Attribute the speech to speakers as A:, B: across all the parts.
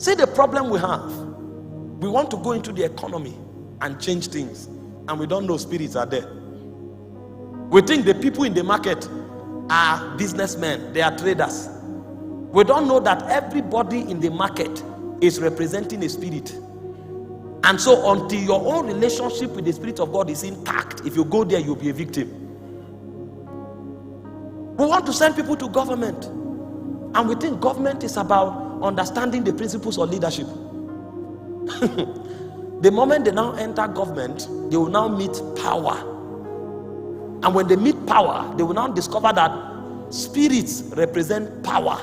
A: See the problem we have. We want to go into the economy and change things, and we don't know spirits are there. We think the people in the market are businessmen, they are traders. We don't know that everybody in the market is representing a spirit. And so until your own relationship with the Spirit of God is intact, if you go there, you'll be a victim. We want to send people to government, and we think government is about understanding the principles of leadership. The moment they now enter government, they will now meet power. And when they meet power, they will now discover that spirits represent power.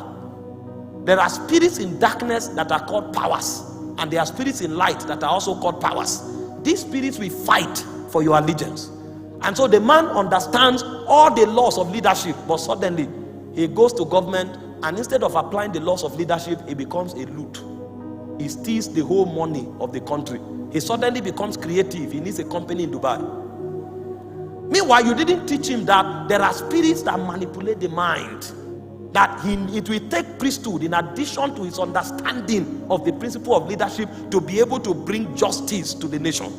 A: There are spirits in darkness that are called powers, and there are spirits in light that are also called powers. These spirits will fight for your allegiance. And so the man understands all the laws of leadership, but suddenly he goes to government, and instead of applying the laws of leadership, he becomes a loot. He steals the whole money of the country. He suddenly becomes creative. He needs a company in Dubai. Meanwhile, you didn't teach him that there are spirits that manipulate the mind, that it will take priesthood in addition to his understanding of the principle of leadership to be able to bring justice to the nation.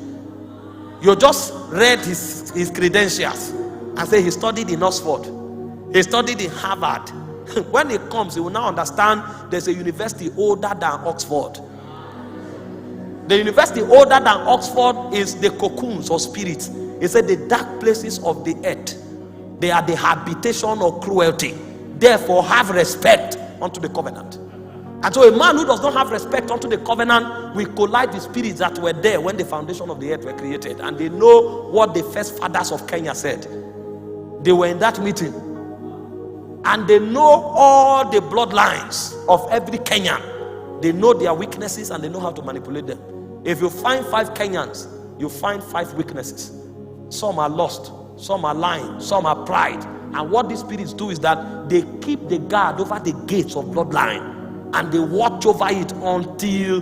A: You just read his credentials and say he studied in Oxford, he studied in Harvard. When he comes, he will now understand there's a university older than Oxford. The university older than Oxford is the cocoons of spirits. He said the dark places of the earth, they are the habitation of cruelty. Therefore have respect unto the covenant. And so a man who does not have respect unto the covenant will collide with spirits that were there when the foundation of the earth were created. And they know what the first fathers of Kenya said. They were in that meeting, and they know all the bloodlines of every Kenyan. They know their weaknesses, and they know how to manipulate them. If you find 5 Kenyans, you find 5 weaknesses. Some are lost, some are lying, some are pride. And what these spirits do is that they keep the guard over the gates of bloodline, and they watch over it until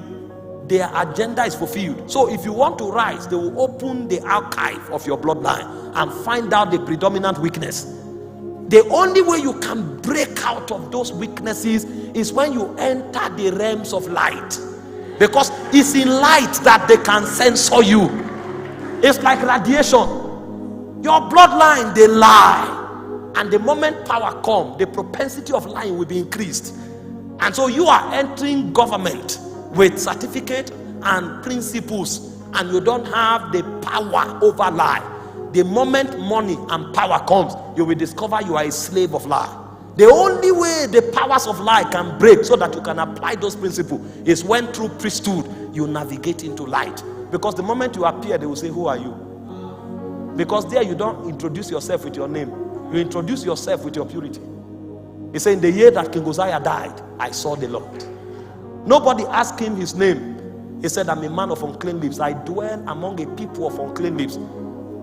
A: their agenda is fulfilled. So if you want to rise, they will open the archive of your bloodline and find out the predominant weakness. The only way you can break out of those weaknesses is when you enter the realms of light, because it's in light that they can censor you. It's like radiation. Your bloodline, they lie, and the moment power comes, the propensity of lying will be increased. And so you are entering government with certificate and principles, and you don't have the power over lie. The moment money and power comes, you will discover you are a slave of lie. The only way the powers of lie can break so that you can apply those principles is when through priesthood you navigate into light. Because the moment you appear, they will say, who are you? Because there you don't introduce yourself with your name. You introduce yourself with your purity. He said, in the year that King Uzziah died, I saw the Lord. Nobody asked him his name. He said, I'm a man of unclean lips. I dwell among a people of unclean lips.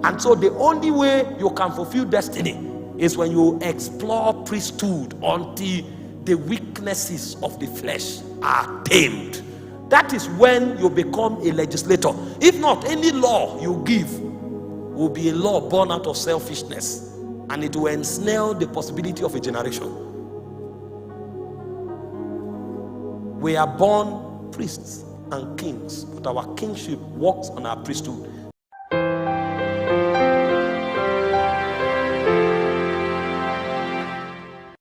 A: And so the only way you can fulfill destiny is when you explore priesthood until the weaknesses of the flesh are tamed. That is when you become a legislator. If not, any law you give will be a law born out of selfishness, and it will ensnare the possibility of a generation. We are born priests and kings, but our kingship works on our priesthood.